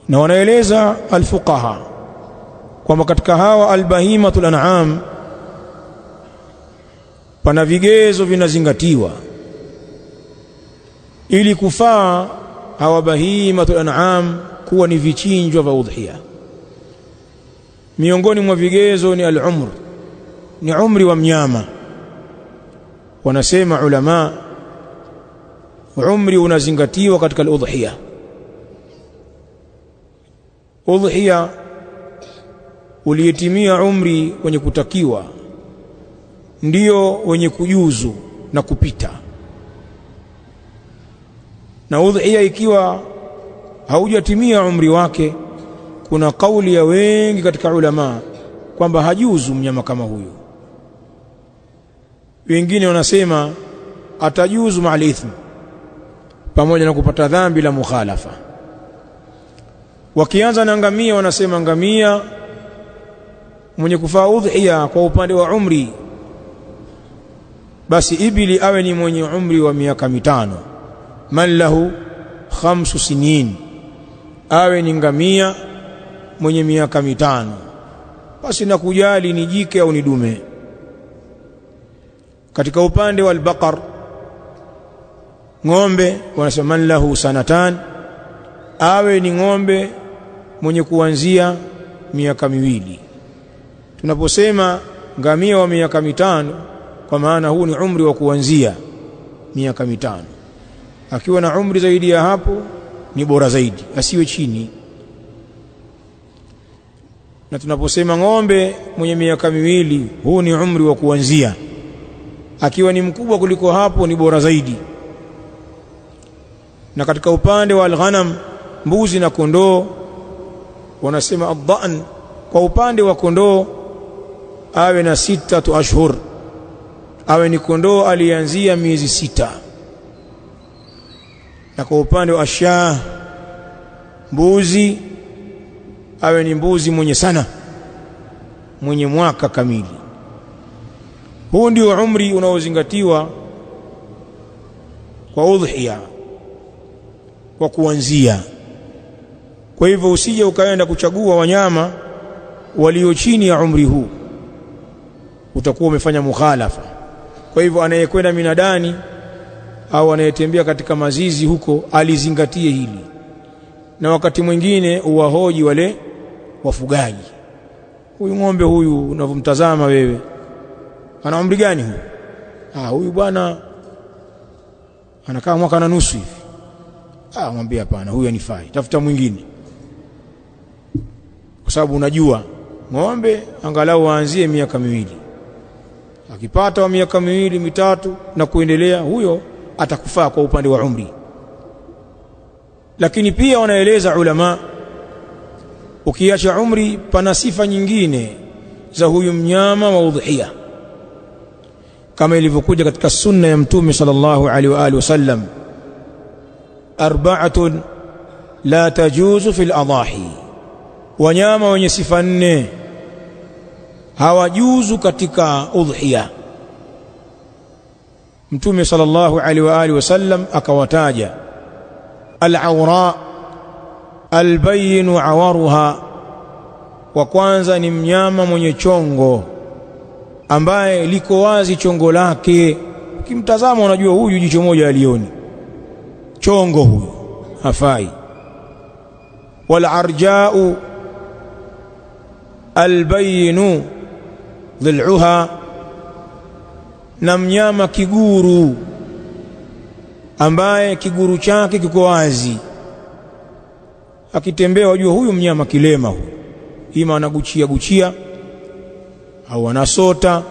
Na wanaeleza alfuqaha kwamba katika hawa albahimatul an'am pana vigezo vinazingatiwa ili kufaa hawa bahimatul an'am kuwa ni vichinjwa vya udhiya. Miongoni mwa vigezo ni al-umr, ni umri wa mnyama. Wanasema ulama umri unazingatiwa katika al-udhiya. Udhiya uliyetimia umri wenye kutakiwa ndio wenye kujuzu na kupita, na udhiya ikiwa haujatimia umri wake, kuna kauli ya wengi katika ulama kwamba hajuzu mnyama kama huyo. Wengine wanasema atajuzu ma'al ithm, pamoja na kupata dhambi la mukhalafa. Wakianza na ngamia, wanasema ngamia mwenye kufaa udhiya kwa upande wa umri, basi ibili awe ni mwenye umri wa miaka 5, man lahu 5 sinin, awe ni ngamia mwenye miaka 5, basi na kujali ni jike au ni dume. Katika upande wa al-baqar, ng'ombe, wanasema man lahu sanatan, awe ni ng'ombe mwenye kuanzia miaka 2. Tunaposema ngamia wa miaka 5, kwa maana huu ni umri wa kuanzia miaka 5. Akiwa na umri zaidi ya hapo ni bora zaidi, asiwe chini. Na tunaposema ng'ombe mwenye miaka 2, huu ni umri wa kuanzia. Akiwa ni mkubwa kuliko hapo ni bora zaidi. Na katika upande wa al-ghanam, mbuzi na kondoo, wanasema ad-dha'n, kwa upande wa kondoo awe na 6 ashhur, awe ni kondoo alianzia miezi 6. Na kwa upande wa ashah, mbuzi awe ni mbuzi mwenye sana, mwenye mwaka kamili. Huu ndio umri unaozingatiwa kwa udhiya kwa kuanzia. Kwa hivyo usije ukaenda kuchagua wanyama walio chini ya umri huu, utakuwa umefanya mukhalafa. Kwa hivyo anayekwenda minadani au anayetembea katika mazizi huko alizingatie hili. Na wakati mwingine uwahoji wale wafugaji, huyu ng'ombe huyu unavyomtazama wewe ana umri gani huyu? Huyu bwana anakaa mwaka na nusu hivi. Mwambie hapana, huyu anifai, tafuta mwingine. Kwa sababu unajua ng'ombe angalau aanzie miaka 2. Akipata wa miaka 2, 3 na kuendelea, huyo atakufaa kwa upande wa umri. Lakini pia wanaeleza ulama, ukiacha umri pana sifa nyingine za huyu mnyama wa udhiya, kama ilivyokuja katika sunna ya Mtume sallallahu alaihi wa alihi wasallam, 4 la tajuzu fil adahi, wanyama wenye sifa 4 hawajuzu katika udhiya. Mtume sallallahu alaihi wa alihi wasallam akawataja: al-awra al-bayyin awaruha, wa kwanza ni mnyama mwenye chongo ambaye liko wazi chongo lake, ukimtazama unajua huyu jicho moja alioni, chongo huyu hafai. Wal arja'u al-bayyin dhil'uha, na mnyama kiguru ambaye kiguru chake kiko wazi, akitembea wajua huyu mnyama kilema huyu, ima anaguchia guchia au anasota,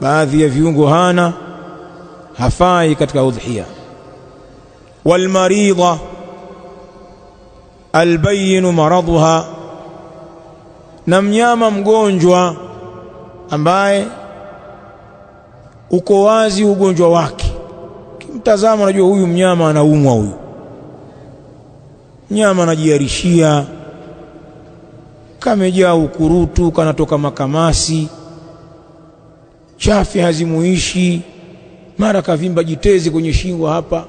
baadhi ya viungo hana, hafai katika udhiya. Wal maridha albayyin maradhuha, na mnyama mgonjwa ambaye uko wazi ugonjwa wake, kimtazama unajua huyu mnyama anaumwa, huyu mnyama anajiarishia, kamejaa ukurutu, kanatoka makamasi, chafi hazimuishi, mara kavimba jitezi kwenye shingo hapa,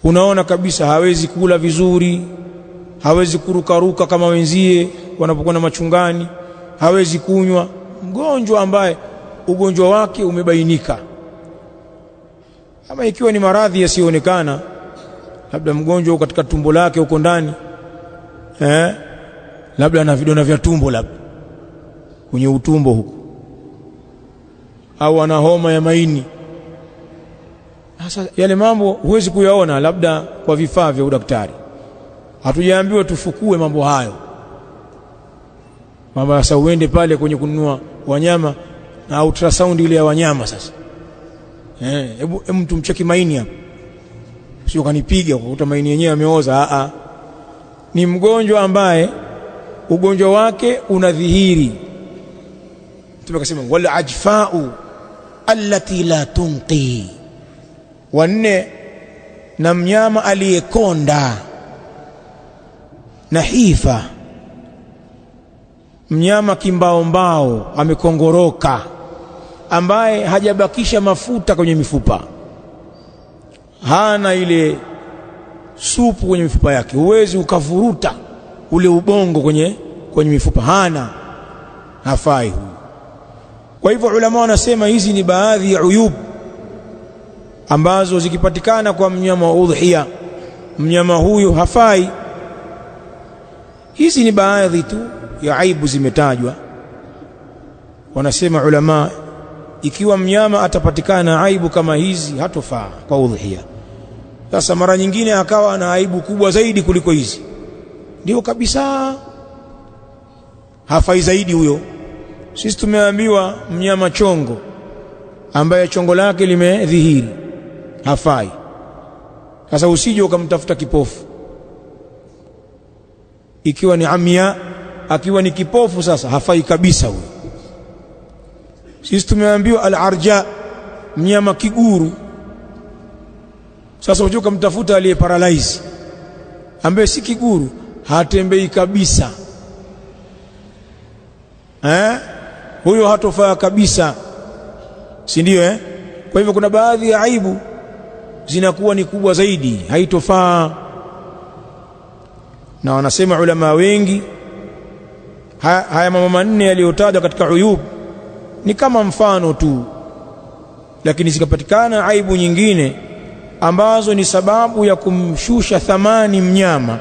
unaona kabisa hawezi kula vizuri, hawezi kurukaruka kama wenzie wanapokuwa machungani, hawezi kunywa. Mgonjwa ambaye ugonjwa wake umebainika. Ama ikiwa ni maradhi yasiyoonekana, labda mgonjwa katika tumbo lake huko ndani, labda ana vidonda vya tumbo, labda kwenye utumbo huko, au ana homa ya maini. Sasa yale mambo huwezi kuyaona labda kwa vifaa vya udaktari. Hatujaambiwa tufukue mambo hayo. Mambo sasa uende pale kwenye kununua wanyama na ultrasound ile ya wanyama sasa. Hebu tumcheki maini hapo. Sio kanipiga kwa kukuta maini yenyewe yameoza. Ni mgonjwa ambaye ugonjwa wake unadhihiri. Tumekasema wal ajfa'u allati la tunqi. Wanne, na mnyama aliyekonda. Na hifa, mnyama kimbaombao amekongoroka, ambaye hajabakisha mafuta kwenye mifupa, hana ile supu kwenye mifupa yake, huwezi ukavuruta ule ubongo kwenye mifupa, hafai huyu. Kwa hivyo ulama wanasema hizi ni baadhi ya uyub ambazo zikipatikana kwa mnyama wa udhiya, mnyama huyu hafai. Hizi ni baadhi tu ya aibu zimetajwa. Wanasema ulama, ikiwa mnyama atapatikana aibu kama hizi, hatofaa kwa udhiya. Sasa mara nyingine akawa na aibu kubwa zaidi kuliko hizi, ndio kabisa hafai zaidi huyo. Sisi tumeambiwa mnyama chongo ambaye chongo lake limedhihiri hafai. Sasa usije ukamtafuta kipofu. Ikiwa ni amia, akiwa ni kipofu, sasa hafai kabisa huyo. Sisi tumeambiwa al-arja, mnyama kiguru. Sasa usije ukamtafuta aliye paralyze, ambaye si kiguru, hatembei kabisa, huyo hatofaa kabisa, si ndio? Kwa hivyo kuna baadhi ya aibu zinakuwa ni kubwa zaidi, haitofaa. Na wanasema ulama wengi, haya mambo manne yaliyotajwa katika uyub ni kama mfano tu, lakini zikapatikana aibu nyingine ambazo ni sababu ya kumshusha thamani mnyama,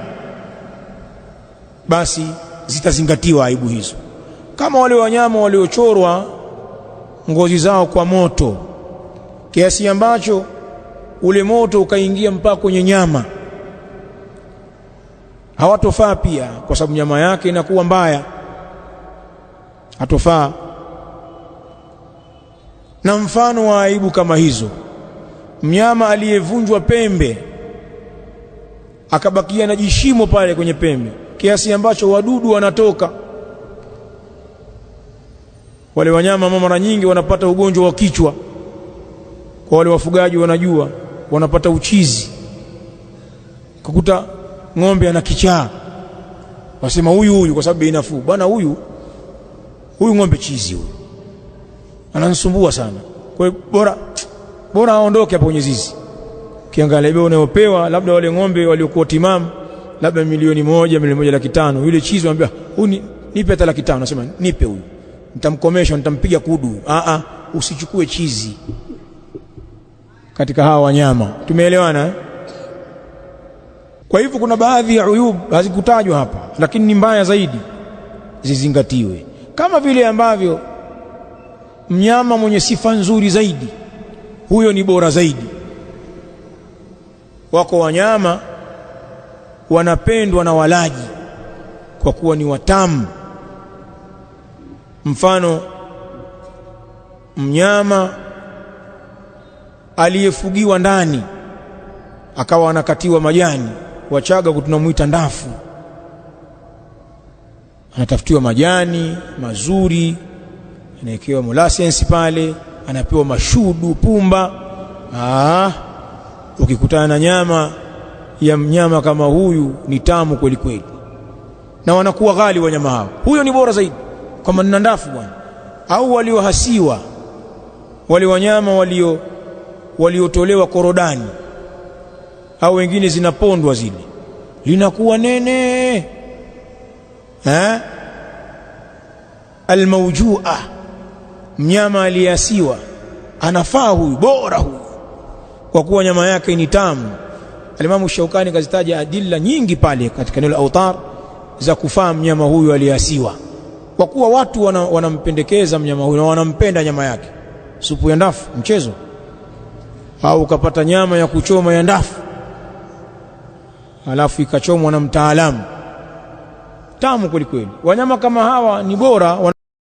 basi zitazingatiwa aibu hizo. Kama wale wanyama waliochorwa ngozi zao kwa moto kiasi ambacho ule moto ukaingia mpaka kwenye nyama, hawatofaa pia, kwa sababu nyama yake inakuwa mbaya, hatofaa. Na mfano wa aibu kama hizo, mnyama aliyevunjwa pembe akabakia na jishimo pale kwenye pembe kiasi ambacho wadudu wanatoka. Wale wanyama mara nyingi wanapata ugonjwa wa kichwa. Kwa wale wafugaji wanajua, wanapata uchizi. Kukuta ng'ombe ana kichaa, wasema huyu kwa sababu bei nafuu. Bwana huyu ng'ombe chizi huyu, ananisumbua sana, kwa hiyo bora aondoke hapo kwenye zizi. Kiangalia bei unayopewa, labda wale ng'ombe waliokuwa timamu labda 1,000,000, 1,500,000, yule chizi anambia huyu nipe hata 500,000, nasema nipe huyu, nitamkomesha, nitampiga kudu. Usichukue chizi katika hawa wanyama. Tumeelewana? Kwa hivyo kuna baadhi ya uyub hazikutajwa hapa, lakini ni mbaya zaidi, zizingatiwe. Kama vile ambavyo mnyama mwenye sifa nzuri zaidi, huyo ni bora zaidi. Wako wanyama wanapendwa na walaji kwa kuwa ni watamu. Mfano, mnyama aliyefugiwa ndani akawa anakatiwa majani, Wachaga tunamuita ndafu, anatafutiwa majani mazuri, anawekewa molasses pale, anapewa mashudu, pumba. Ukikutana na nyama ya mnyama kama huyu ni tamu kweli kweli, na wanakuwa ghali wanyama hao. Huyo ni bora zaidi kama nina ndafu bwana. Au waliohasiwa, wale wanyama waliotolewa korodani, au wengine zinapondwa zile, linakuwa nene. Almawjua, mnyama aliasiwa anafaa huyu, bora huyu, kwa kuwa nyama yake ni tamu. Alimamu Shaukani kazitaja adilla nyingi pale katika neno Autar za kufaa mnyama huyu aliasiwa, kwa kuwa watu wanampendekeza mnyama huyu na wanampenda nyama yake. Supu ya ndafu mchezo, au ukapata nyama ya kuchoma ya ndafu alafu ikachomwa na mtaalamu, tamu kweli kweli. Wanyama kama hawa ni bora.